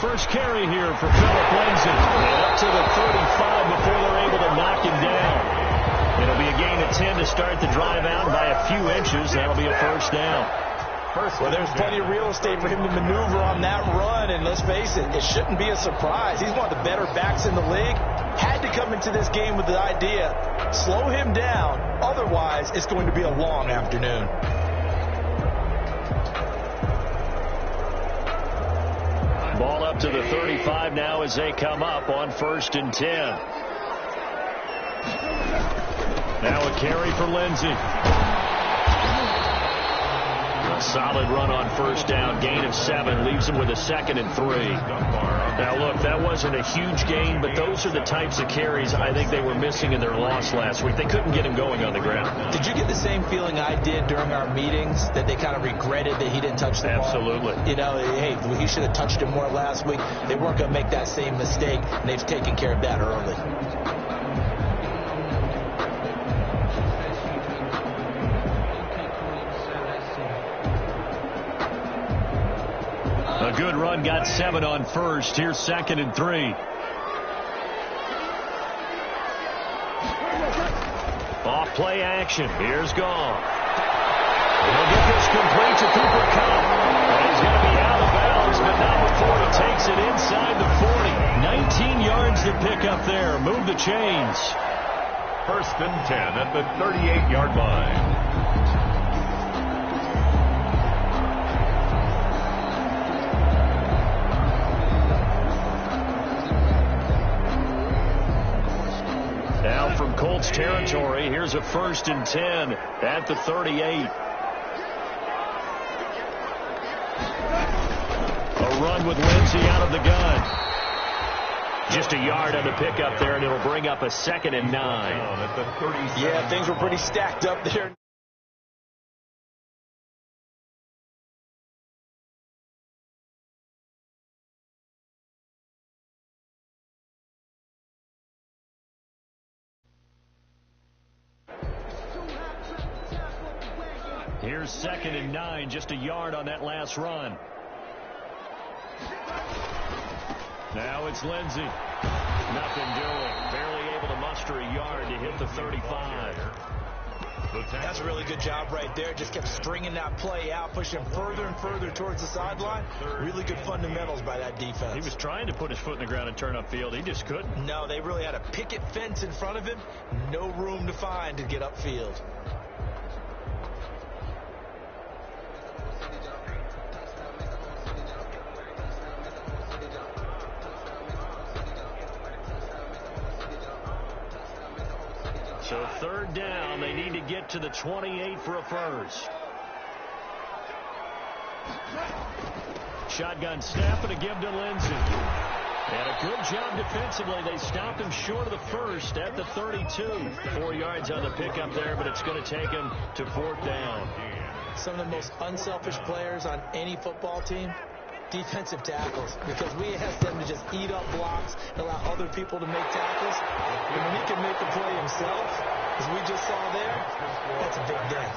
First carry here for Phillip Lindsay. And up to the 35 before they're able to knock him down. It'll be a gain of 10 to start the drive out by a few inches. That'll be a first down. Well, there's plenty of real estate for him to maneuver on that run, and let's face it, it shouldn't be a surprise. He's one of the better backs in the league. Had to come into this game with the idea, slow him down, otherwise it's going to be a long afternoon. Ball up to the 35 now as they come up on 1st and 10. Now a carry for Lindsay. A solid run on 1st down. Gain of 7. Leaves him with a 2nd and 3. Now, look, that wasn't a huge gain, but those are the types of carries I think they were missing in their loss last week. They couldn't get him going on the ground. Did you get the same feeling I did during our meetings, that they kind of regretted that he didn't touch the ball? Absolutely. You know, hey, he should have touched it more last week. They weren't going to make that same mistake, and they've taken care of that early. A good run, got 7 on 1st. Here's 2nd and 3. Off play action. Here's Gone. He'll get this complete to Cooper Kupp. And he's going to be out of bounds, but not before he takes it inside the 40. 19 yards to pick up there. Move the chains. 1st and 10 at the 38-yard line. Now from Colts territory, here's a 1st and 10 at the 38. A run with Lindsay out of the gun. Just a yard on the pickup there, and it'll bring up a 2nd and 9. Yeah, things were pretty stacked up there. Here's 2nd and 9, just a yard on that last run. Now it's Lindsay. Nothing doing. Barely able to muster a yard to hit the 35. That's a really good job right there. Just kept stringing that play out, pushing further and further towards the sideline. Really good fundamentals by that defense. He was trying to put his foot in the ground and turn upfield. He just couldn't. No, they really had a picket fence in front of him. No room to find to get upfield. So 3rd down, they need to get to the 28 for a first. Shotgun snap and a give to Lindsay. And a good job defensively. They stopped him short of the first at the 32. 4 yards on the pickup there, but it's going to take him to 4th down. Some of the most unselfish players on any football team, defensive tackles, because we ask them to just eat up blocks and allow other people to make tackles. And when he can make the play himself, as we just saw there, that's a big day.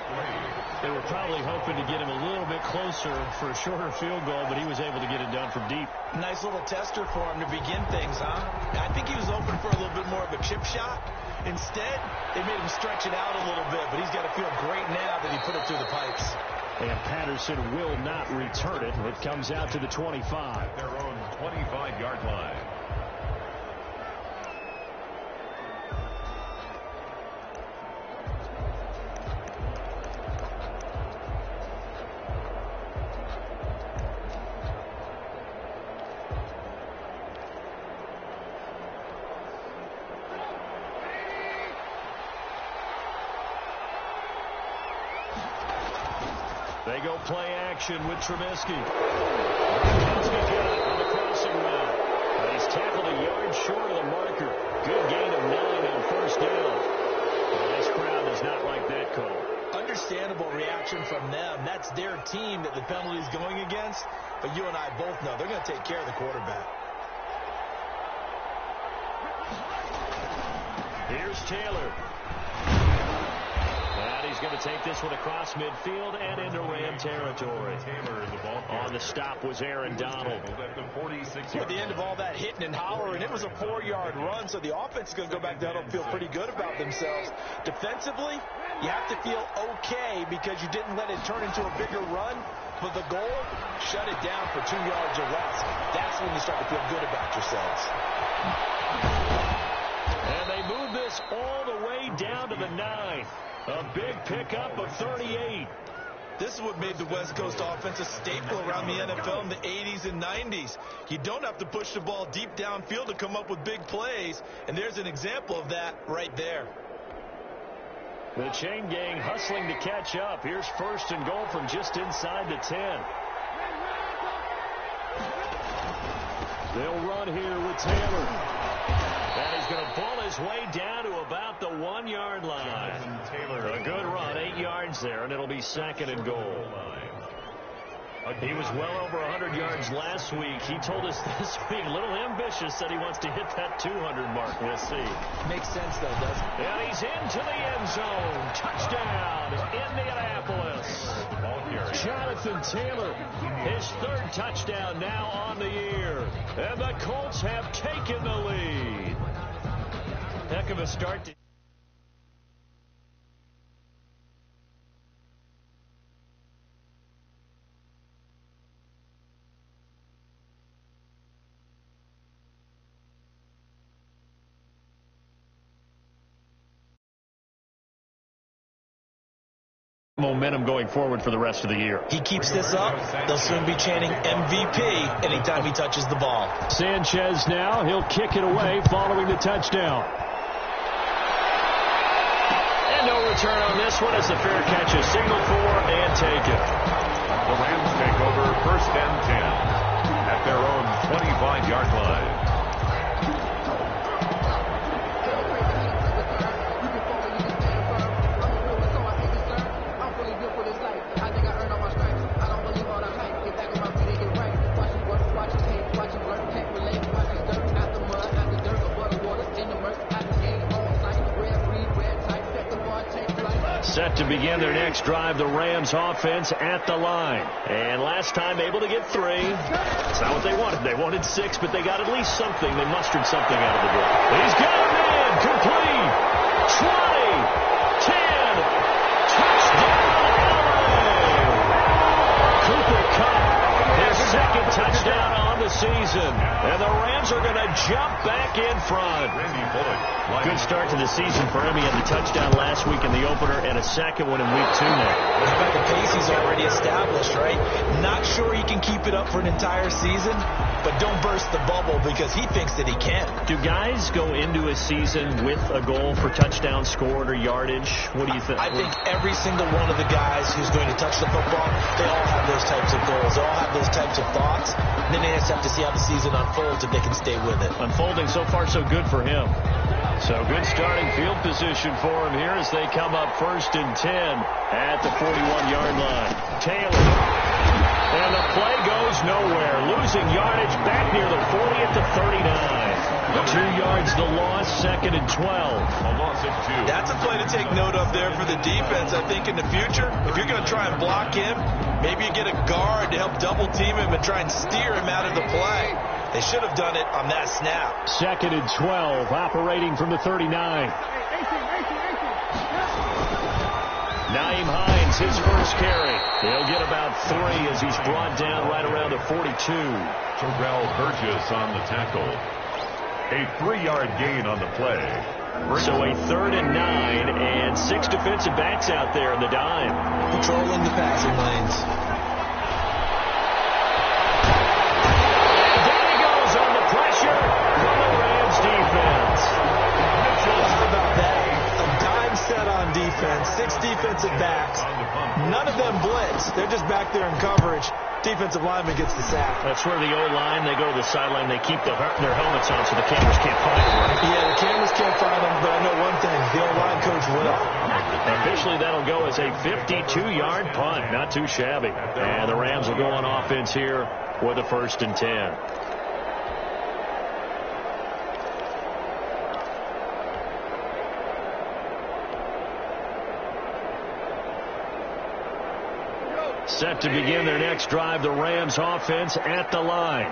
They were probably hoping to get him a little bit closer for a shorter field goal, but he was able to get it done from deep. Nice little tester for him to begin things, huh? I think he was open for a little bit more of a chip shot. Instead, they made him stretch it out a little bit, but he's got to feel great now that he put it through the pipes. And Patterson will not return it. It comes out to the 25. Their own 25-yard line. They go play action with Trubisky. Trubisky got it on the crossing route. But he's tackled a yard short of the marker. Good gain of 9 on 1st down. Well, this crowd does not like that call. Understandable reaction from them. That's their team that the penalty is going against. But you and I both know they're going to take care of the quarterback. Here's Taylor. And he's going to take this one across midfield and into Ram territory. On the stop was Aaron Donald. At the end of all that hitting and hollering, it was a 4-yard run, so the offense is going to go back down and feel pretty good about themselves. Defensively, you have to feel okay because you didn't let it turn into a bigger run. But the goal, shut it down for 2 yards or less. That's when you start to feel good about yourselves. And they move this all the way down to the 9. A big pickup of 38. This is what made the West Coast offense a staple around the NFL in the 80s and 90s. You don't have to push the ball deep downfield to come up with big plays, and there's an example of that right there. The chain gang hustling to catch up. Here's 1st and goal from just inside the 10. They'll run here with Taylor. And he's going to pull his way down to about the 1-yard line. A good run, 8 yards there, and it'll be 2nd and goal. He was well over 100 yards last week. He told us this week, a little ambitious, said he wants to hit that 200 mark. We'll see. Makes sense, though, doesn't it? And he's into the end zone. Touchdown, Indianapolis. Jonathan Taylor, his 3rd touchdown now on the year. And the Colts have taken the lead. Heck of a start to... momentum going forward for the rest of the year. He keeps this up, they'll soon be chanting MVP anytime he touches the ball. Sanchez now, he'll kick it away following the touchdown. And no return on this one as the fair catch is signaled for and taken. The Rams take over 1st and 10 at their own 25-yard line. Set to begin their next drive, the Rams offense at the line. And last time able to get 3. That's not what they wanted. They wanted 6, but they got at least something. They mustered something out of the drive. He's got a man, complete. 20, 10, touchdown, LA. Cooper Kupp, his 2nd touchdown on the season. And the Rams are going to jump back in front. Good start to the season for him. He had the touchdown last week in the opener and a 2nd one in week 2 now. How about the pace he's already established, right? Not sure he can keep it up for an entire season, but don't burst the bubble because he thinks that he can. Do guys go into a season with a goal for touchdown scored or yardage? What do you think? I think every single one of the guys who's going to touch the football, they all have those types of goals. They all have those types of thoughts. And then they just have to see how the season unfolds if they can stay with it. Unfolding so far so good for him. So good starting field position for him here as they come up 1st and 10 at the 41-yard line. Taylor. And the play goes nowhere. Losing yardage back near the 40 at the 39. 2 yards the loss, 2nd and 12. A loss of 2. That's a play to take note of there for the defense. I think in the future, if you're going to try and block him, maybe you get a guard to help double team him and try and steer him out of the play. They should have done it on that snap. 2nd and 12, operating from the 39. Naeem Hines, his first carry. He'll get about 3 as he's brought down right around the 42. Terrell Burgess on the tackle. A 3-yard gain on the play. So a 3rd and 9 and 6 defensive backs out there in the dime. Patrolling the passing lanes. Defense, 6 defensive backs. None of them blitz. They're just back there in coverage. Defensive lineman gets the sack. That's where the O-line, they go to the sideline, they keep their helmets on so the cameras can't find them. Right? Yeah, the cameras can't find them, but I know one thing. The O-line coach will. Officially, that'll go as a 52-yard punt. Not too shabby. And the Rams will go on offense here with a 1st and 10. Set to begin their next drive, the Rams offense at the line.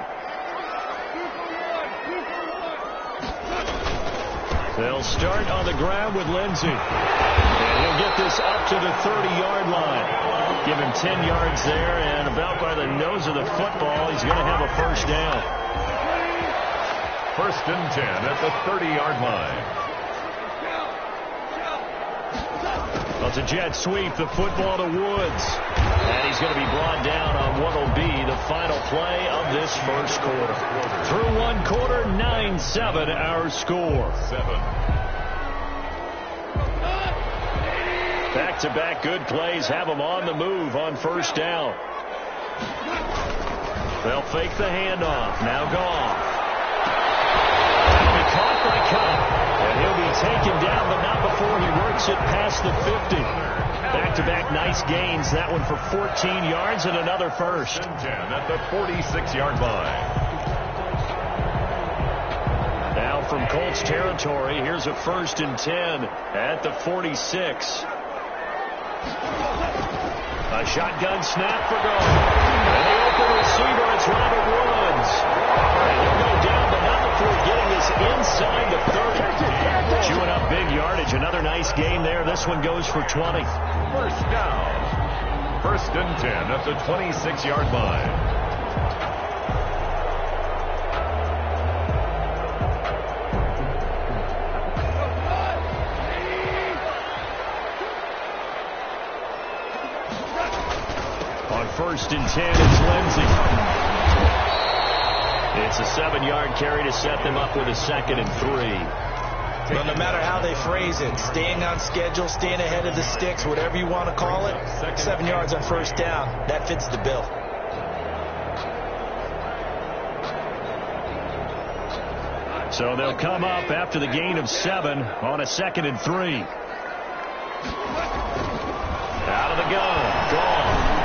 They'll start on the ground with Lindsey. And he'll get this up to the 30-yard line. Give him 10 yards there, and about by the nose of the football, he's going to have a first down. First and 10 at the 30-yard line. Well, it's a jet sweep, the football to Woods. And he's going to be brought down on what will be the final play of this first quarter. Through one quarter, 9-7 our score. Back-to-back good plays have them on the move on first down. They'll fake the handoff. Now Goff. He'll be caught by Cup. And he'll be taken down, but not before he works it past the 50. Back-to-back nice gains. That one for 14 yards and another first. 10 at the 46-yard line. Now from Colts territory, here's a first and 10 at the 46. A shotgun snap for Goff. And the open receiver, it's Robert Woods. And he'll go down, but not before getting this inside the 30. Chewing up big yardage. Another nice gain there. This one goes for 20. First down. First and 10 at the 26-yard line. First and 10, it's Lindsey. It's a 7-yard carry to set them up with a second and 3. Well, no matter how they phrase it, staying on schedule, staying ahead of the sticks, whatever you want to call it, 7 yards on first down, that fits the bill. So they'll come up after the gain of 7 on a second and 3. Out of the gun. Gone.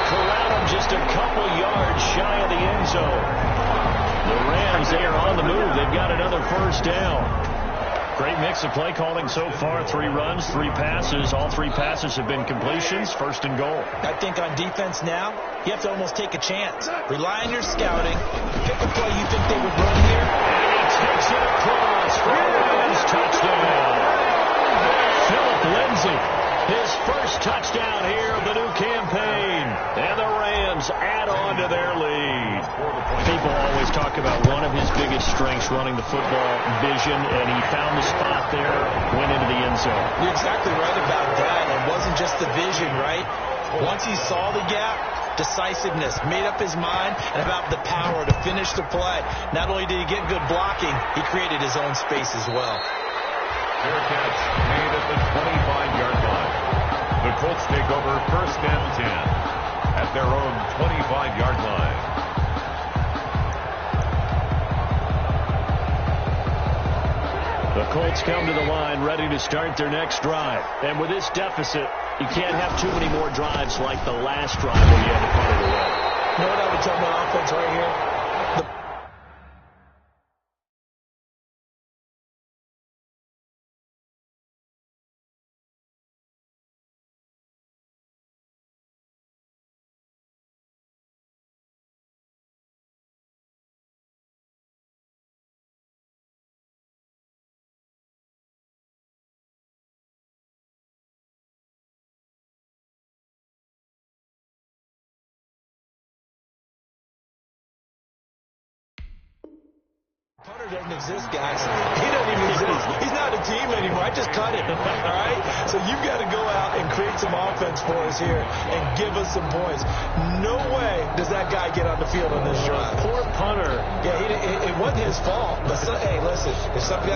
Corral him just a couple yards shy of the end zone. The Rams, they are on the move. They've got another first down. Great mix of play calling so far. 3 runs, 3 passes. All 3 passes have been completions. First and goal. I think on defense now, you have to almost take a chance. Rely on your scouting. Pick a play you think they would run here. And he takes it across for a Rams touchdown. Philip Lindsay. His first touchdown here of the new campaign. And the Rams add on to their lead. People always talk about one of his biggest strengths, running the football, vision, and he found the spot there, went into the end zone. You're exactly right about that. It wasn't just the vision, right? Once he saw the gap, decisiveness, made up his mind, and about the power to finish the play. Not only did he get good blocking, he created his own space as well. Fair catch made at the 25-yard line. The Colts take over first and 10 at their own 25-yard line. The Colts come to the line ready to start their next drive. And with this deficit, you can't have too many more drives like the last drive where you had to put it away. You know what I would tell my offense right here? Punter doesn't exist, guys. He doesn't even exist. He's not a team anymore. I just cut him. All right? So you've got to go out and create some offense for us here and give us some points. No way does that guy get on the field on this drive. Poor punter. Yeah, it wasn't his fault. But hey, listen,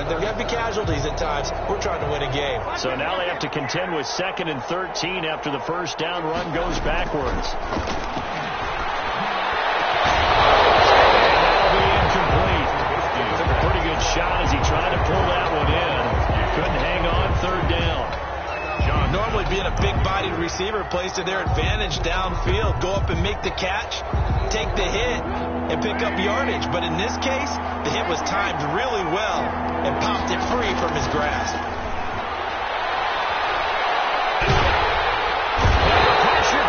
there got to be casualties at times. We're trying to win a game. So now they have to contend with second and 13 after the first down run goes backwards. Shot as he tried to pull that one in. Couldn't hang on third down. John, normally being a big-bodied receiver plays to their advantage downfield. Go up and make the catch, take the hit, and pick up yardage. But in this case, the hit was timed really well and popped it free from his grasp. And the pressure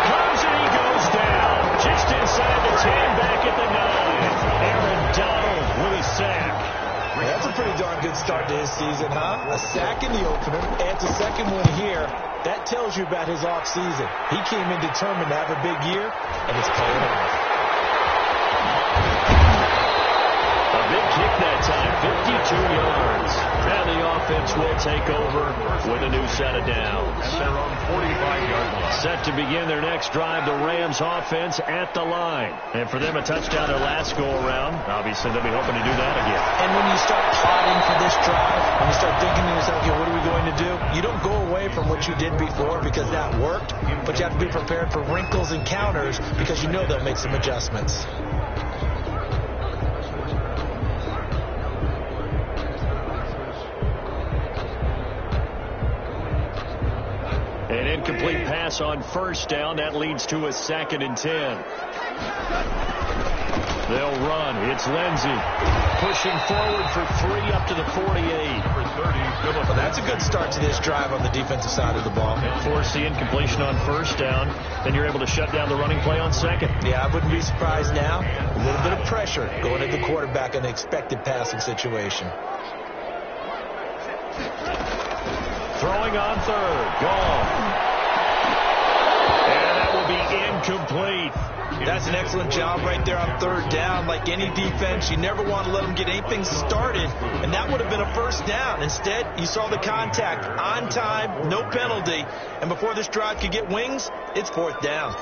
this season, huh? A sack in the opener, adds a second one here. That tells you about his offseason. He came in determined to have a big year, and it's paying off. A big kick that time, 52 yards. And the offense will take over with a new set of downs. At their own 45-yard line. Set to begin their next drive, the Rams offense at the line. And for them, a touchdown their last go-around. Obviously, they'll be hoping to do that again. And when you start plotting for this drive, when you start thinking to yourself, okay, what are we going to do? You don't go away from what you did before because that worked, but you have to be prepared for wrinkles and counters because you know they'll make some adjustments. An incomplete pass on first down. That leads to a 2nd and 10. They'll run. It's Lindsey pushing forward for 3 up to the 48. For 30, Well, that's a good start to this drive on the defensive side of the ball. And force the incompletion on first down. Then you're able to shut down the running play on second. Yeah, I wouldn't be surprised now. A little bit of pressure going at the quarterback in an expected passing situation. Throwing on third. Gone. And that will be incomplete. That's an excellent job right there on third down. Like any defense, you never want to let them get anything started, and that would have been a first down. Instead, you saw the contact on time, no penalty, and before this drive could get wings, it's 4th down.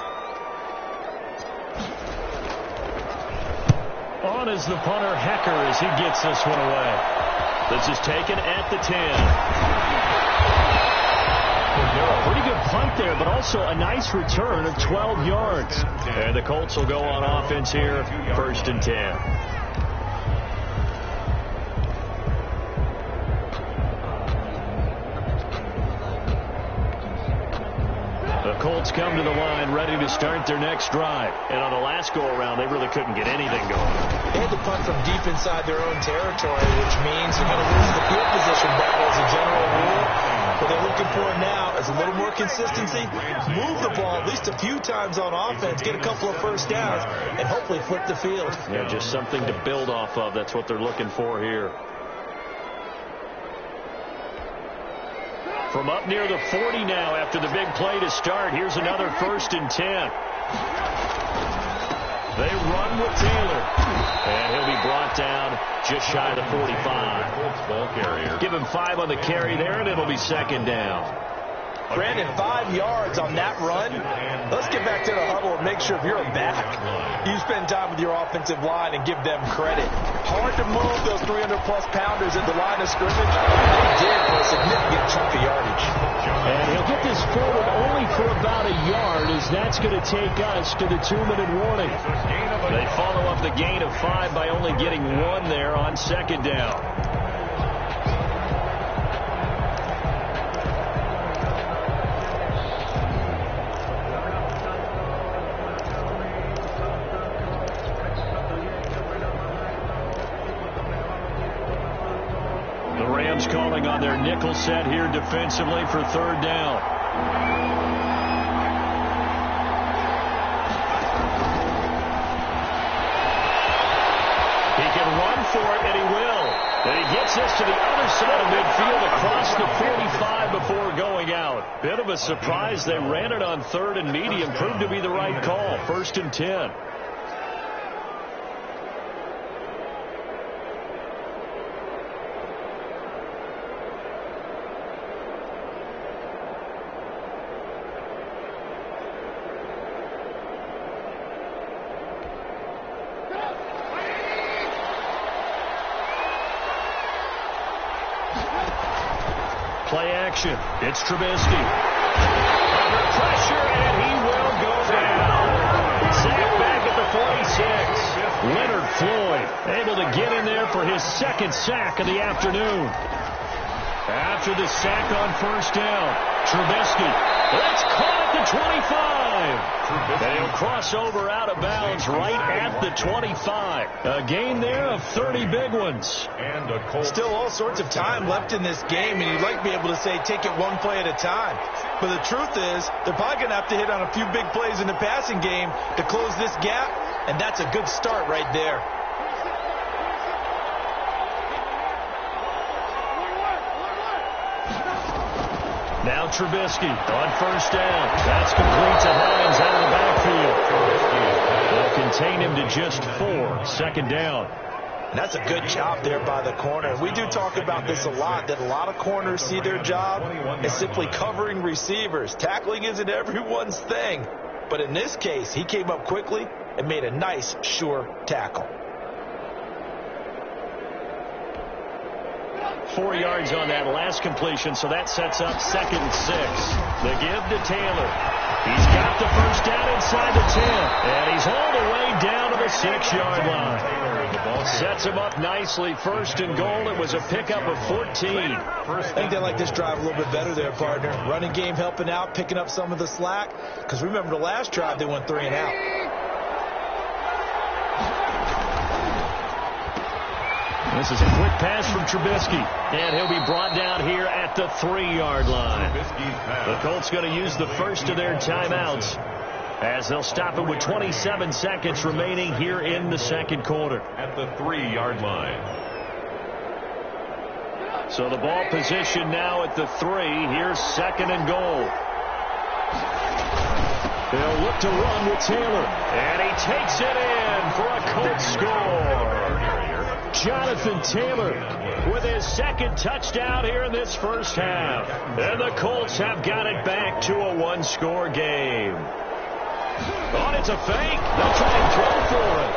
On is the punter, Hecker, as he gets this one away. This is taken at the 10. Pretty good punt there, but also a nice return of 12 yards. And the Colts will go on offense here, 1st and 10. The Colts come to the line ready to start their next drive. And on the last go-around, they really couldn't get anything going. They had to punt from deep inside their own territory, which means they're going to lose the field position battle as a general rule. What they're looking for now is a little more consistency, move the ball at least a few times on offense, get a couple of first downs, and hopefully flip the field. Yeah, just something to build off of. That's what they're looking for here. From up near the 40 now after the big play to start. Here's another 1st and 10. They run with Taylor. And he'll be brought down just shy of the 45. ball carrier. Give him 5 on the carry there, and it'll be 2nd down. Brandon, 5 yards on that run. Let's get back to the huddle and make sure if you're a back, you spend time with your offensive line and give them credit. Hard to move those 300-plus pounders at the line of scrimmage. They did for a significant chunk of yardage. And he'll get this forward only for about a yard, as that's going to take us to the 2-minute warning. They follow up the gain of 5 by only getting 1 there on 2nd down. Calling on their nickel set here defensively for 3rd down. He can run for it, and he will. And he gets this to the other side of midfield across the 45 before going out. Bit of a surprise. They ran it on 3rd and medium. Proved to be the right call. 1st and 10. Play action. It's Trubisky. Under pressure, and he will go down. Sack back at the 46. Leonard Floyd able to get in there for his 2nd sack of the afternoon. After the sack on 1st down, Trubisky. That's caught at the 25. And he'll cross over out of bounds right at the 25. A gain there of 30 big ones. And a Colts. Still all sorts of time left in this game, and you'd like to be able to say take it one play at a time. But the truth is, they're probably going to have to hit on a few big plays in the passing game to close this gap, and that's a good start right there. Trubisky on first down. That's complete to Hines out of the backfield. They'll contain him to just 4. Second down. And that's a good job there by the corner. We do talk about this a lot, that a lot of corners see their job as simply covering receivers. Tackling isn't everyone's thing. But in this case, he came up quickly and made a nice, sure tackle. 4 yards on that last completion, so that sets up 2nd and 6. The give to Taylor. He's got the first down inside the 10, and he's hauled away down to the 6-yard line. Sets him up nicely. 1st and goal. It was a pickup of 14. I think they like this drive a little bit better there, partner. Running game helping out, picking up some of the slack. Because remember the last drive, they went 3 and out. This is a quick pass from Trubisky, and he'll be brought down here at the 3-yard line. The Colts going to use the first of their timeouts as they'll stop it with 27 seconds remaining here in the second quarter. At the 3-yard line. So the ball position now at the 3. Here's 2nd and goal. They'll look to run with Taylor, and he takes it in for a Colts score. Jonathan Taylor with his 2nd touchdown here in this first half. And the Colts have got it back to a 1-score game. Oh, it's a fake. They'll try and throw for it.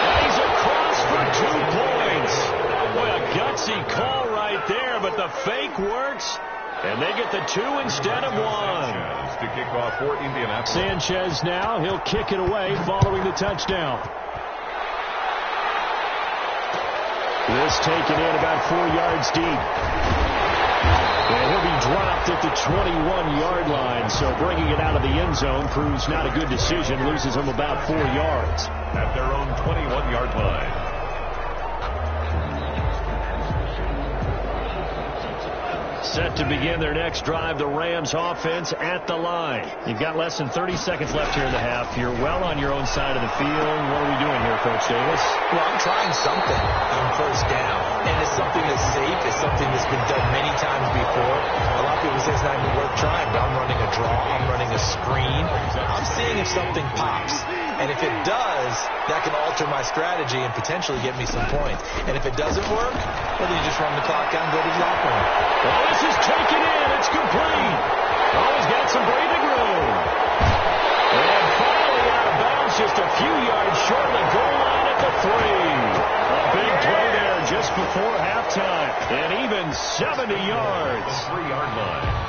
And he's across for 2 points. Boy, a gutsy call right there, but the fake works. And they get the 2 instead of 1. To kick off for Indianapolis. Sanchez now. He'll kick it away following the touchdown. This taken in about 4 yards deep. And he'll be dropped at the 21-yard line. So bringing it out of the end zone proves not a good decision. Loses him about 4 yards. At their own 21-yard line. Set to begin their next drive, the Rams offense at the line. You've got less than 30 seconds left here in the half. You're well on your own side of the field. What are we doing here, Coach Davis? Well, I'm trying something on first down. And it's something that's safe. It's something that's been done many times before. A lot of people say it's not even worth trying, but I'm running a draw. I'm running a screen. I'm seeing if something pops. And if it does, that can alter my strategy and potentially get me some points. And if it doesn't work, well, then you just run the clock out and go to the locker room. Well, this is taken in. It's complete. Oh, he's got some breathing room. And finally out of bounds, just a few yards short of the goal line at the 3. A big play there just before halftime. And even 70 yards. 3-yard line.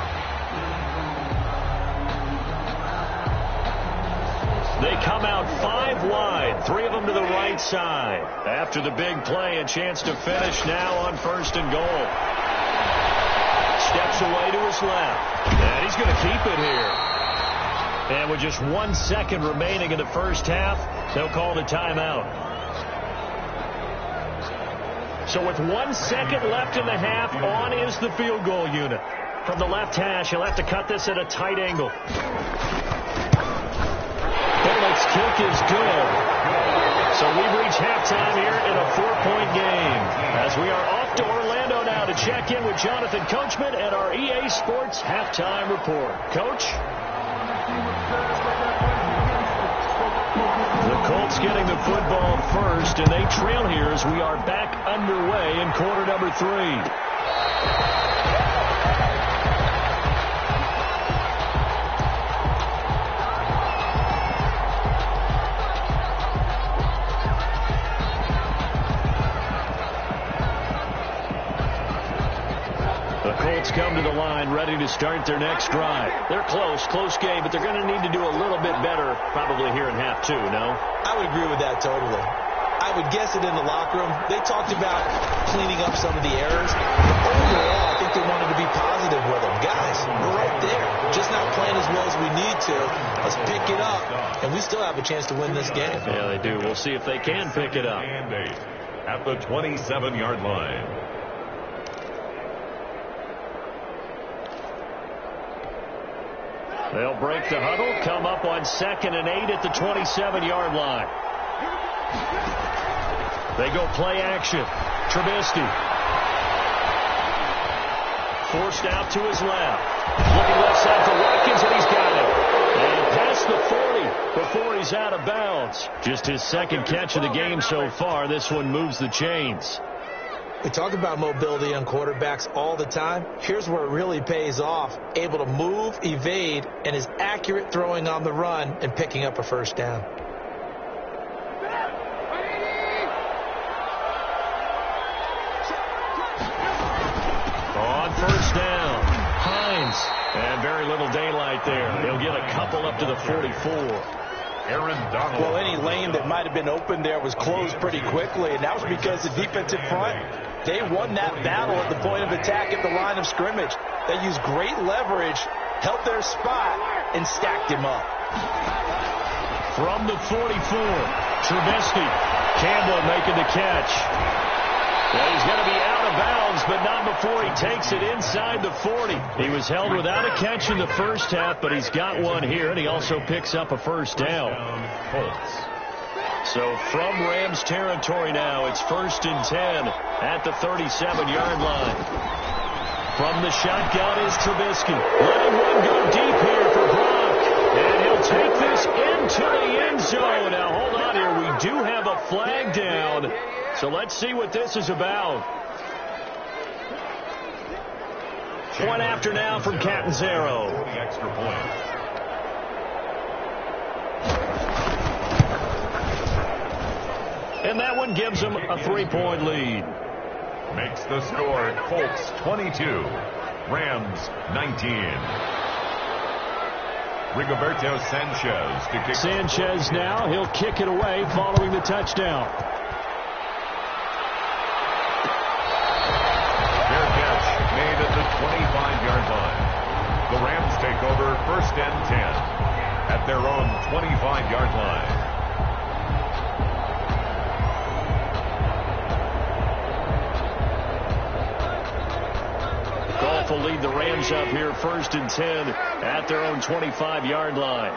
They come out 5 wide, 3 of them to the right side. After the big play, a chance to finish now on 1st and goal. Steps away to his left. And he's going to keep it here. And with just 1 second remaining in the first half, they'll call the timeout. So with 1 second left in the half, on is the field goal unit. From the left hash, he'll have to cut this at a tight angle. Bullock's kick is good. So we've reached halftime here in a 4-point game. As we are off to Orlando now to check in with Jonathan Coachman and our EA Sports Halftime Report. Coach? The Colts getting the football first, and they trail here as we are back underway in quarter number 3. Come to the line, ready to start their next drive. They're close game, but they're going to need to do a little bit better probably here in half 2, no? I would agree with that totally. I would guess it in the locker room. They talked about cleaning up some of the errors. But overall, I think they wanted to be positive with them. Guys, we're right there. Just not playing as well as we need to. Let's pick it up. And we still have a chance to win this game. Yeah, they do. We'll see if they can pick it up. At the 27-yard line. They'll break the huddle, come up on 2nd and 8 at the 27-yard line. They go play action. Trubisky forced out to his left. Looking left side for Watkins, and he's got it. And past the 40 before he's out of bounds. Just his second catch of the game so far. This one moves the chains. We talk about mobility on quarterbacks all the time. Here's where it really pays off. Able to move, evade, and is accurate throwing on the run and picking up a first down. On first down, Hines. And very little daylight there. He'll get a couple up to the 44. Aaron Donald. Well, any lane that might have been open there was closed pretty quickly, and that was because the defensive front, they won that battle at the point of attack at the line of scrimmage. They used great leverage, held their spot, and stacked him up. From the 44, Trubisky. Campbell making the catch. Well, he's going to be out of bounds, but not before he takes it inside the 40. He was held without a catch in the first half, but he's got one here, and he also picks up a first down. So from Rams territory now, it's 1st and 10 at the 37-yard line. From the shotgun is Trubisky. Letting one go deep here for Brock. And he'll take this into the end zone. Now, hold on here. We do have a flag down. So let's see what this is about. Point after now from Catanzaro. The extra point. And that one gives them a 3-point lead. Makes the score Colts 22, Rams 19. Rigoberto Sanchez to kick. Sanchez now, he'll kick it away following the touchdown. Fair catch made at the 25-yard line. The Rams take over 1st and 10 at their own 25-yard line. Goff will lead the Rams up here 1st and 10 at their own 25-yard line.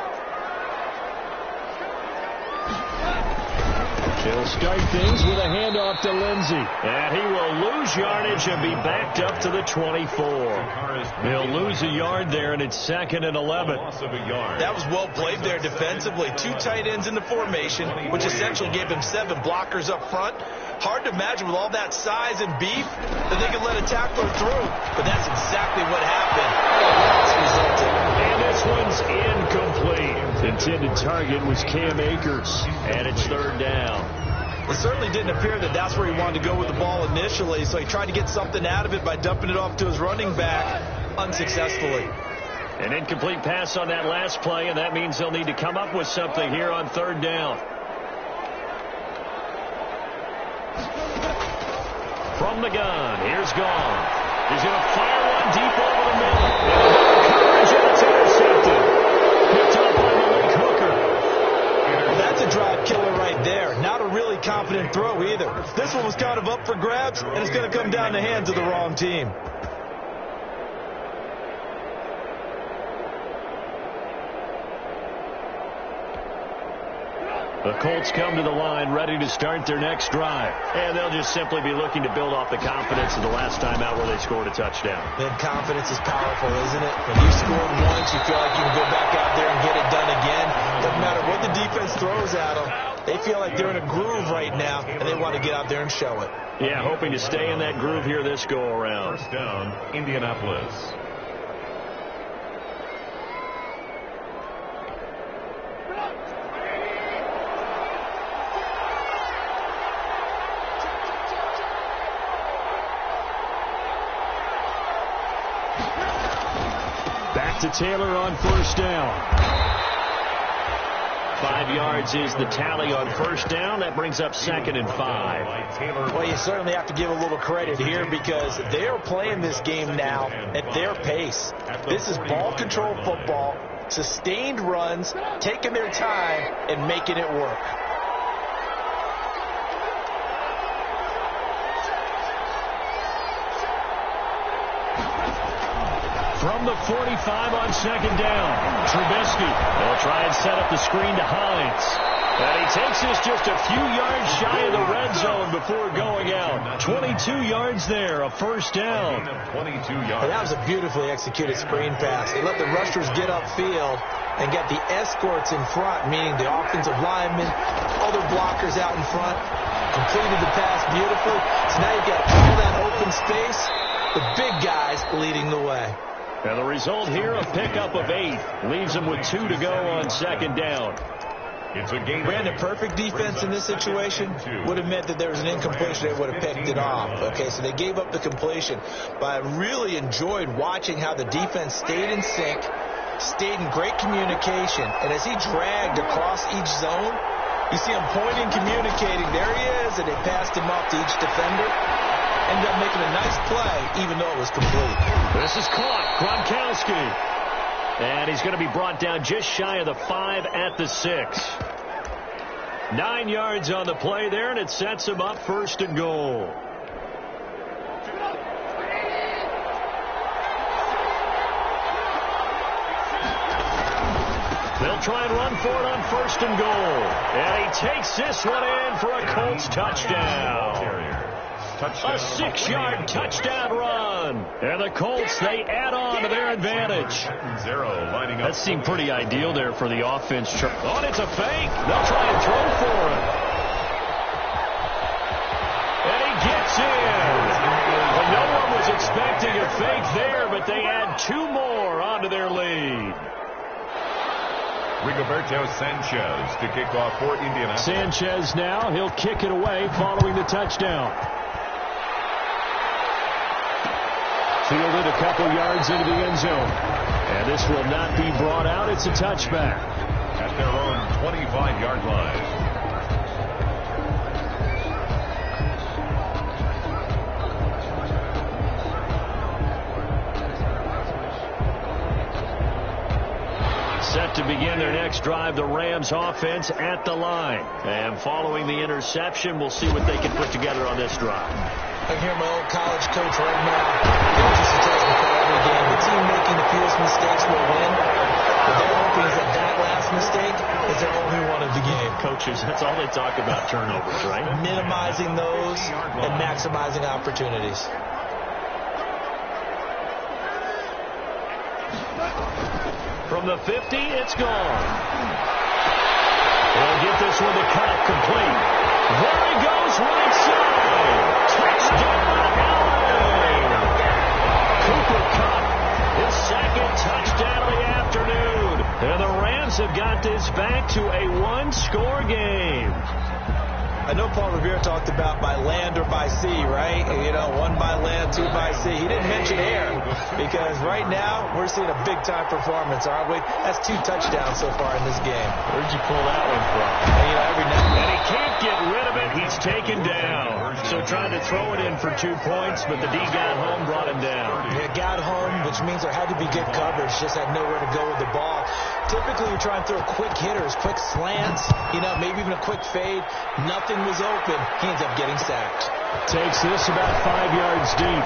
He'll start things with a handoff to Lindsey. And he will lose yardage and be backed up to the 24. He'll lose a yard there, and it's 2nd and 11. That was well played there defensively. 2 tight ends in the formation, which essentially gave him 7 blockers up front. Hard to imagine with all that size and beef that they could let a tackler through. But that's exactly what happened. And this one's incomplete. Intended target was Cam Akers, and it's 3rd down. It certainly didn't appear that that's where he wanted to go with the ball initially, so he tried to get something out of it by dumping it off to his running back unsuccessfully. An incomplete pass on that last play, and that means they'll need to come up with something here on 3rd down. From the gun, here's Gone. He's going to fire one deep over the middle. And it's intercepted. Picked up by Malik Hooker. Well, that's a drive killer right there. Not a really confident throw either. This one was kind of up for grabs, and it's going to come down the hands of the wrong team. The Colts come to the line ready to start their next drive. And they'll just simply be looking to build off the confidence of the last time out where they scored a touchdown. Then confidence is powerful, isn't it? When you scored once, you feel like you can go back out there and get it done again. Doesn't matter what the defense throws at them. They feel like they're in a groove right now, and they want to get out there and show it. Yeah, hoping to stay in that groove here this go-around. 1st down, Indianapolis. Back to Taylor on 1st down. 5 yards is the tally on 1st down. That brings up 2nd and 5. Well, you certainly have to give a little credit here because they are playing this game now at their pace. This is ball control football, sustained runs, taking their time, and making it work. From the 45 on 2nd down, Trubisky will try and set up the screen to Hines. And he takes this just a few yards shy of the red zone before going out. 22 yards there, a first down. 22 yards. Well, that was a beautifully executed screen pass. They let the rushers get upfield and get the escorts in front, meaning the offensive linemen, other blockers out in front, completed the pass beautifully. So now you've got all that open space, the big guys leading the way. And the result here, a pickup of 8. Leaves them with 2 to go on second down. It's a game. Brandon, perfect defense in this situation would have meant that there was an incompletion. They would have picked it off. Okay, so they gave up the completion. But I really enjoyed watching how the defense stayed in sync, stayed in great communication. And as he dragged across each zone, you see him pointing, communicating. There he is, and they passed him off to each defender. Ended up making a nice play, even though it was complete. This is caught. Gronkowski. And he's going to be brought down just shy of the 5 at the 6. 9 yards on the play there, and it sets him up first and goal. They'll try and run for it on first and goal. And he takes this one in for a Colts touchdown. A 6-yard touchdown run. And the Colts, they add on to their advantage. That seemed pretty ideal there for the offense. Oh, and it's a fake. They'll try and throw for it. And he gets in. Well, no one was expecting a fake there, but they add 2 more onto their lead. Rigoberto Sanchez to kick off for Indianapolis. Sanchez now, he'll kick it away following the touchdown. Fielded a couple yards into the end zone. And this will not be brought out. It's a touchback. At their own 25-yard line. Set to begin their next drive, the Rams offense at the line. And following the interception, we'll see what they can put together on this drive. I hear my old college coach right now. He tells me for every game, the team making the fewest mistakes will win. But they're hoping that that last mistake is their only one of the game. Coaches, that's all they talk about, turnovers, right? Minimizing those and maximizing opportunities. From the 50, it's gone. They'll get this one to cut complete. There he goes, right side. Touchdown, LA. Cooper Kupp, his second touchdown of the afternoon. And the Rams have got this back to a 1-score game. I know Paul Revere talked about by land or by sea, right? You know, 1 by land, 2 by sea. He didn't mention air because right now we're seeing a big-time performance, aren't we? That's 2 touchdowns so far in this game. Where'd you pull that one from? And, you know, every now and he can't get rid of it. He's taken down. So trying to throw it in for 2 points, but the D got home, brought him down. Yeah, got home, which means there had to be good coverage. Just had nowhere to go with the ball. Typically, you try and throw quick hitters, quick slants, you know, maybe even a quick fade. Nothing was open. He ends up getting sacked. Takes this about 5 yards deep.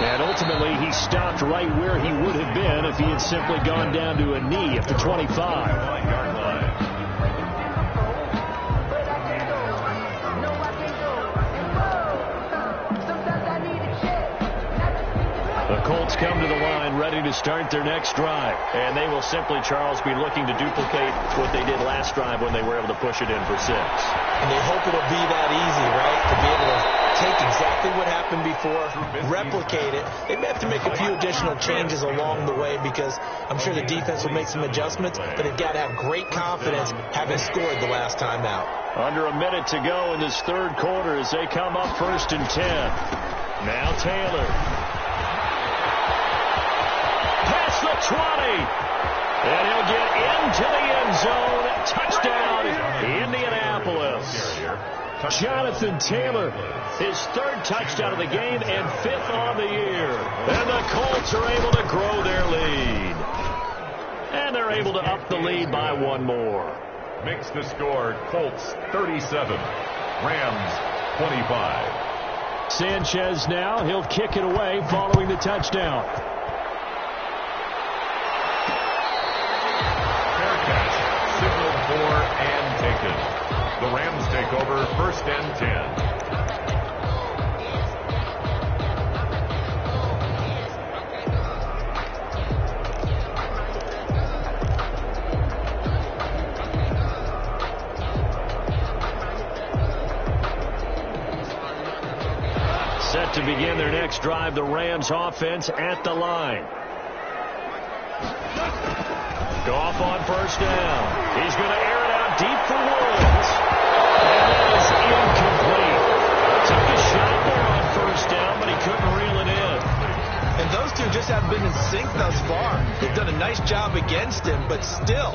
And ultimately, he stopped right where he would have been if he had simply gone down to a knee at the 25. The Colts come to the line ready to start their next drive. And they will simply, Charles, be looking to duplicate what they did last drive when they were able to push it in for 6. And they hope it'll be that easy, right? To be able to take exactly what happened before, replicate it. They may have to make a few additional changes along the way because I'm sure the defense will make some adjustments, but they've got to have great confidence having scored the last time out. Under a minute to go in this third quarter as they come up 1st and 10. Now Taylor. Past the 20. And he'll get into the end zone. Touchdown, Indianapolis. Jonathan Taylor, his 3rd touchdown of the game and 5th on the year. And the Colts are able to grow their lead. And they're able to up the lead by 1 more. Makes the score Colts 37, Rams 25. Sanchez now, he'll kick it away following the touchdown. Fair catch taken. The Rams take over 1st and 10. Set to begin their next drive, the Rams offense at the line. Goff on 1st down. He's going to air it out deep for Woods. And that is incomplete. Took a shot there on 1st down, but he couldn't reel it in. And those two just haven't been in sync thus far. They've done a nice job against him, but still,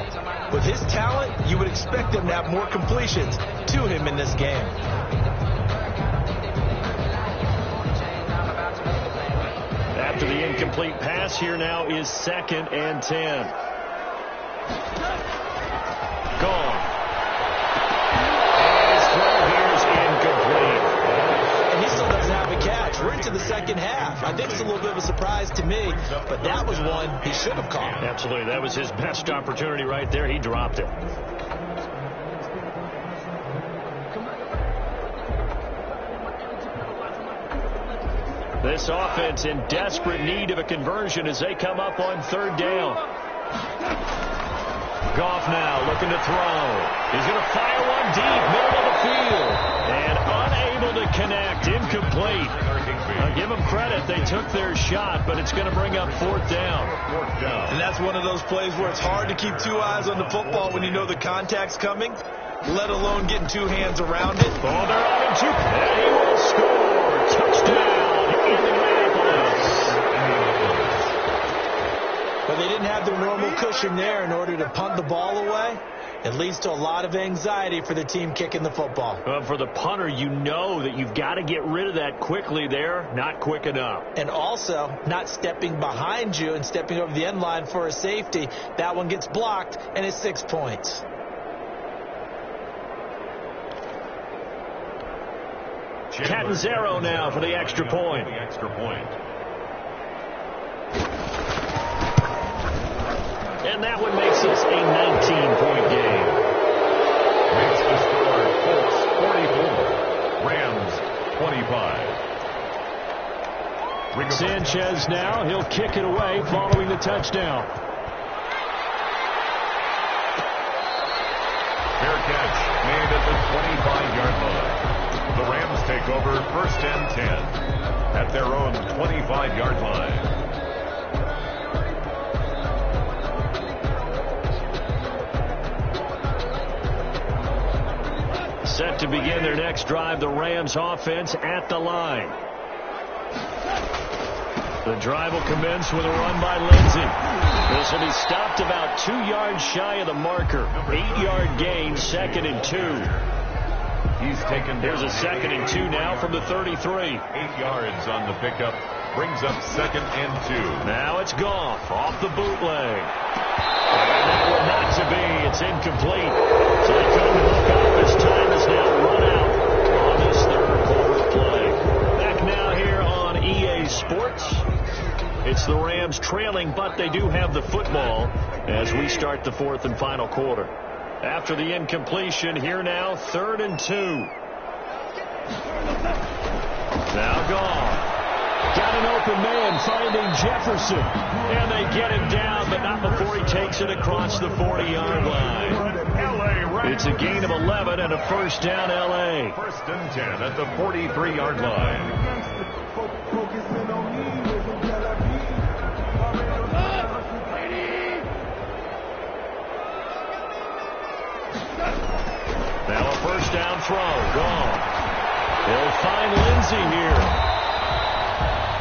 with his talent, you would expect them to have more completions to him in this game. After the incomplete pass, here now is 2nd and 10. Gone. And his throw here is incomplete. And he still doesn't have a catch. We're into the second half. I think it's a little bit of a surprise to me, but that was one he should have caught. Absolutely. That was his best opportunity right there. He dropped it. This offense in desperate need of a conversion as they come up on 3rd down. Goff now looking to throw. He's going to fire one deep, middle of the field. And unable to connect. Incomplete. I'll give them credit. They took their shot, but it's going to bring up 4th down. And that's one of those plays where it's hard to keep 2 eyes on the football when you know the contact's coming, let alone getting 2 hands around it. Oh, they're on him, too. And he will score. Touchdown, Indianapolis. But they didn't have their normal cushion there in order to punt the ball away. It leads to a lot of anxiety for the team kicking the football. For the punter, you know that you've got to get rid of that quickly there. Not quick enough. And also, not stepping behind you and stepping over the end line for a safety. That one gets blocked, and it's 6 points. Catanzaro now for the extra point. And that one makes this a 19-point game. Makes the score Colts 44, Rams 25. Sanchez now, he'll kick it away following the touchdown. Fair catch made at the 25-yard line. The Rams take over 1st and 10 at their own 25-yard line. Set to begin their next drive, the Rams offense at the line. The drive will commence with a run by Lindsey. This will be stopped about 2 yards shy of the marker. 8-yard gain, 2nd and 2. He's taken. There's a 2nd and 2 now from the 33. 8 yards on the pickup. Brings up 2nd and 2. Now it's Goff off the bootleg. And that one not to be. It's incomplete. So they couldn't hook up. His time is now run out on this 3rd quarter play. Back now here on EA Sports. It's the Rams trailing, but they do have the football as we start the 4th and final quarter. After the incompletion, here now, 3rd and 2. Now Goff. Got an open man finding Jefferson. And they get him down, but not before he takes it across the 40-yard line. It's a gain of 11 and a 1st down, L.A. 1st and 10 at the 43-yard line. Now a 1st down throw. Gone. They'll find Lindsey here.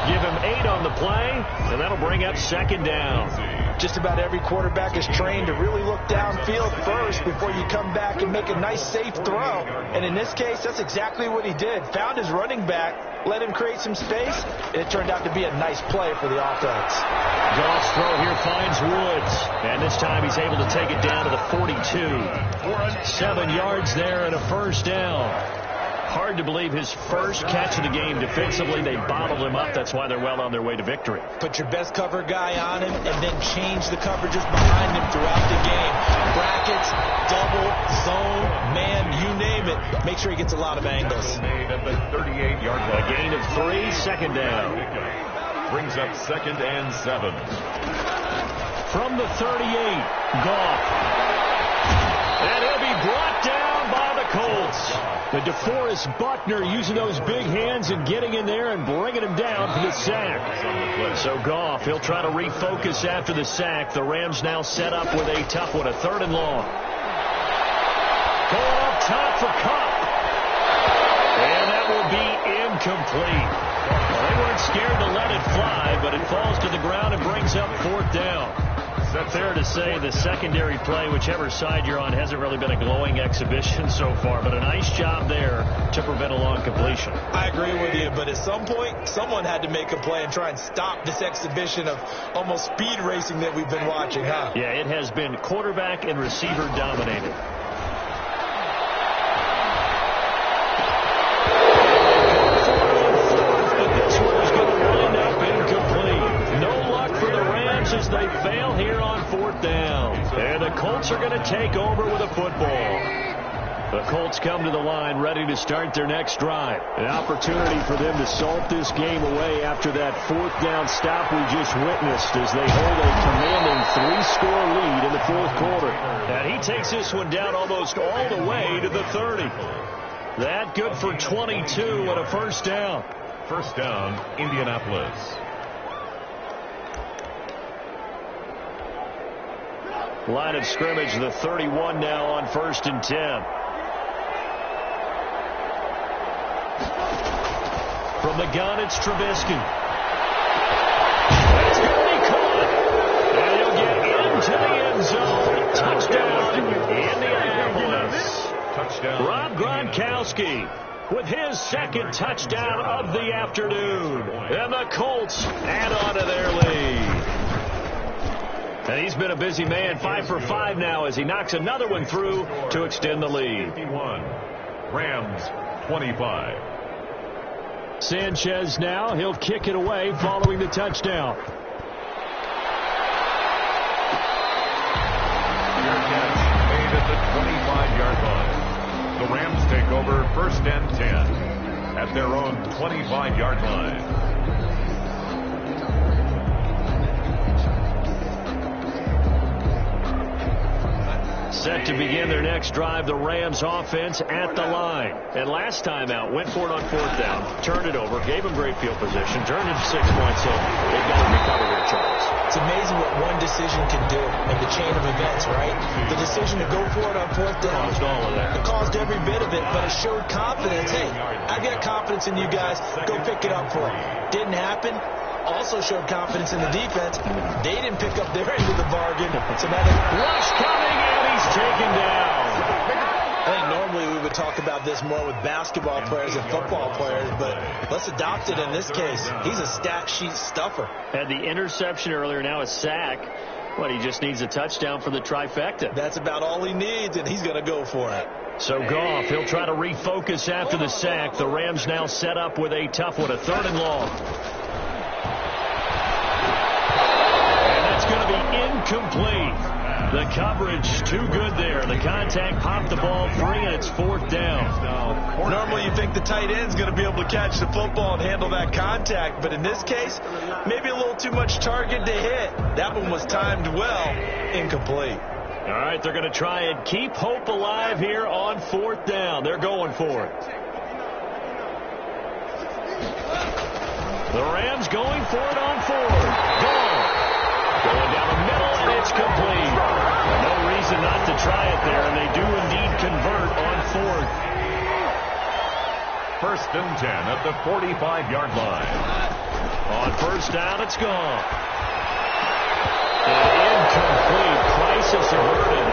Give him 8 on the play, and that'll bring up 2nd down. Just about every quarterback is trained to really look downfield first before you come back and make a nice, safe throw. And in this case, that's exactly what he did. Found his running back, let him create some space, and it turned out to be a nice play for the offense. Goff's throw here finds Woods, and this time he's able to take it down to the 42. 7 yards there and a 1st down. Hard to believe his first catch of the game defensively. They bottled him up. That's why they're well on their way to victory. Put your best cover guy on him and then change the coverages behind him throughout the game. Brackets, double, zone, man, you name it. Make sure he gets a lot of angles. Made at the 38-yard line. A gain of 3, second down. Brings up 2nd and 7. From the 38, Goff. And he'll be brought down by the Colts. The DeForest Buckner using those big hands and getting in there and bringing him down for the sack. So Goff, he'll try to refocus after the sack. The Rams now set up with a tough one, a 3rd and long. Going up top for Cup. And that will be incomplete. Well, they weren't scared to let it fly, but it falls to the ground and brings up 4th down. It's fair to say the secondary play, whichever side you're on, hasn't really been a glowing exhibition so far, but a nice job there to prevent a long completion. I agree with you, but at some point, someone had to make a play and try and stop this exhibition of almost speed racing that we've been watching, huh? Yeah, it has been quarterback and receiver dominated. As they fail here on 4th down. And the Colts are going to take over with a football. The Colts come to the line ready to start their next drive. An opportunity for them to salt this game away after that 4th down stop we just witnessed as they hold a commanding 3-score lead in the 4th quarter. And he takes this one down almost all the way to the 30. That good for 22 and a 1st down. 1st down, Indianapolis. Line of scrimmage, the 31 now on 1st and 10. From the gun, it's Trubisky. It's going to be caught. And he'll get into the end zone. Touchdown, Indianapolis. Touchdown. Rob Gronkowski with his 2nd touchdown of the afternoon. And the Colts add on to their lead. And he's been a busy man, 5 for 5 now as he knocks another one through to extend the lead. 51. Rams 25. Sanchez now, he'll kick it away following the touchdown. Made at the 25-yard line. The Rams take over 1st and 10 at their own 25-yard line. Set to begin their next drive, the Rams offense at the line. And last time out, went for it on 4th down, turned it over, gave them great field position, turned it to 6 points. So they've got to recover here, Charles. It's amazing what one decision can do in the chain of events, right? The decision to go for it on 4th down. Caused all of that. It caused every bit of it, but it showed confidence. Hey, I got confidence in you guys. Go pick it up for it. Didn't happen. Also showed confidence in the defense. They didn't pick up their end of the bargain. So now the rush coming, and he's taken down. I think normally we would talk about this more with basketball players and football players, but let's adopt it in this case. He's a stat sheet stuffer. Had the interception earlier, now a sack. What, he just needs a touchdown for the trifecta. That's about all he needs, and he's going to go for it. So Goff, he'll try to refocus after the sack. The Rams now set up with a tough one, a 3rd and long. Going to be incomplete. The coverage too good there. The contact popped the ball free, and it's 4th down. Normally you think the tight end's going to be able to catch the football and handle that contact, but in this case, maybe a little too much target to hit. That one was timed well. Incomplete. All right, they're going to try and keep hope alive here on 4th down. They're going for it. The Rams going for it on 4th. Going down the middle, and it's complete. No reason not to try it there, and they do indeed convert on 4th. 1st and 10 at the 45-yard line. On 1st down, it's gone. Incomplete. Crisis averted.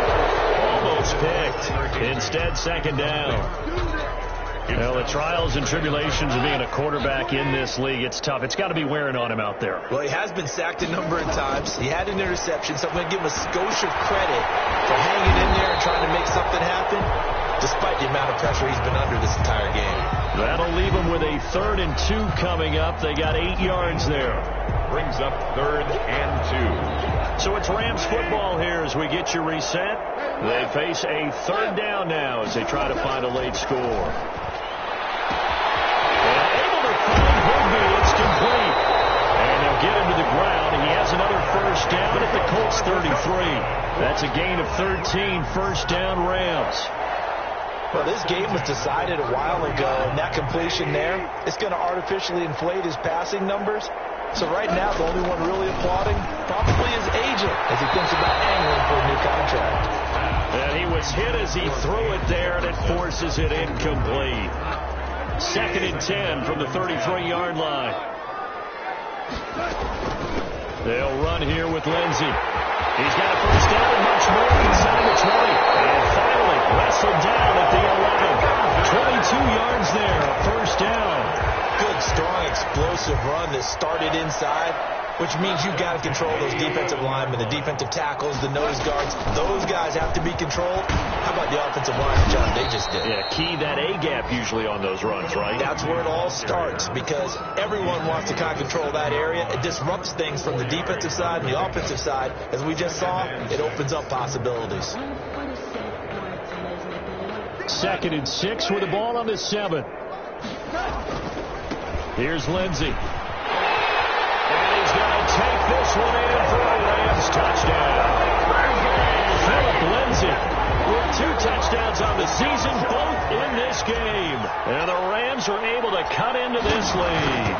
Almost picked. Instead, 2nd down. Well, the trials and tribulations of being a quarterback in this league, it's tough. It's got to be wearing on him out there. Well, he has been sacked a number of times. He had an interception, so I'm going to give him a skosh of credit for hanging in there and trying to make something happen, despite the amount of pressure he's been under this entire game. That'll leave him with a 3rd and 2 coming up. They got 8 yards there. Brings up 3rd and 2. So it's Rams football here as we get you reset. They face a 3rd down now as they try to find a late score. And able to find Higby. It's complete. And they'll get him to the ground. He has another 1st down at the Colts 33. That's a gain of 13. 1st down Rams. Well, this game was decided a while ago, and that completion there, it's going to artificially inflate his passing numbers. So right now, the only one really applauding probably his agent as he thinks about angling for a new contract. And he was hit as he threw it there, and it forces it incomplete. 2nd and 10 from the 33-yard line. They'll run here with Lindsey. He's got a 1st down and much more inside the 20. And finally wrestled down at the 11. 22 yards there, a 1st down. Good, strong, explosive run that started inside, which means you've got to control those defensive linemen, the defensive tackles, the nose guards. Those guys have to be controlled. How about the offensive line job they just did? Yeah, key that A-gap usually on those runs, right? That's where it all starts because everyone wants to kind of control that area. It disrupts things from the defensive side and the offensive side. As we just saw, it opens up possibilities. 2nd and 6 with the ball on the 7. Here's Lindsey. And he's going to take this one in for a Rams touchdown. Philip Lindsey with 2 touchdowns on the season, both in this game. And the Rams are able to cut into this lead.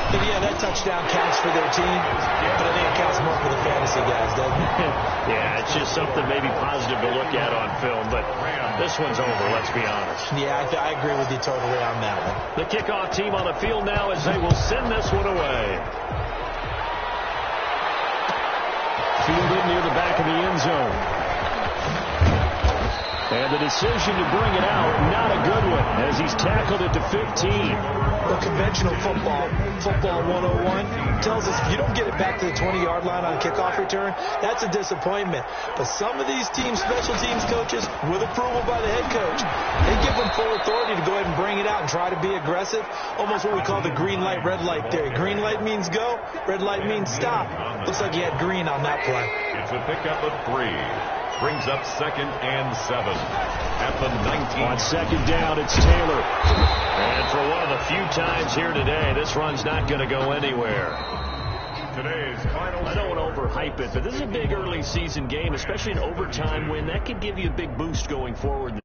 And yeah, that touchdown counts for their team, but I think it counts more for the fantasy guys, doesn't it? Yeah, it's just something maybe positive to look at on film, but this one's over, let's be honest. Yeah, I agree with you totally on that one. The kickoff team on the field now as they will send this one away. Fielded near the back of the end zone. And the decision to bring it out, not a good one, as he's tackled it to 15. Well, conventional football 101, tells us if you don't get it back to the 20-yard line on a kickoff return, that's a disappointment. But some of these teams, special teams coaches, with approval by the head coach, they give them full authority to go ahead and bring it out and try to be aggressive, almost what we call the green light, red light theory. Green light means go, red light means stop. Looks like he had green on that play. It's a pickup of 3. Brings up 2nd and 7 at the 19. On 2nd down, it's Taylor. And for one of the few times here today, this run's not going to go anywhere. Today's final. I don't want to overhype it, but this is a big early season game, especially an overtime win. That could give you a big boost going forward.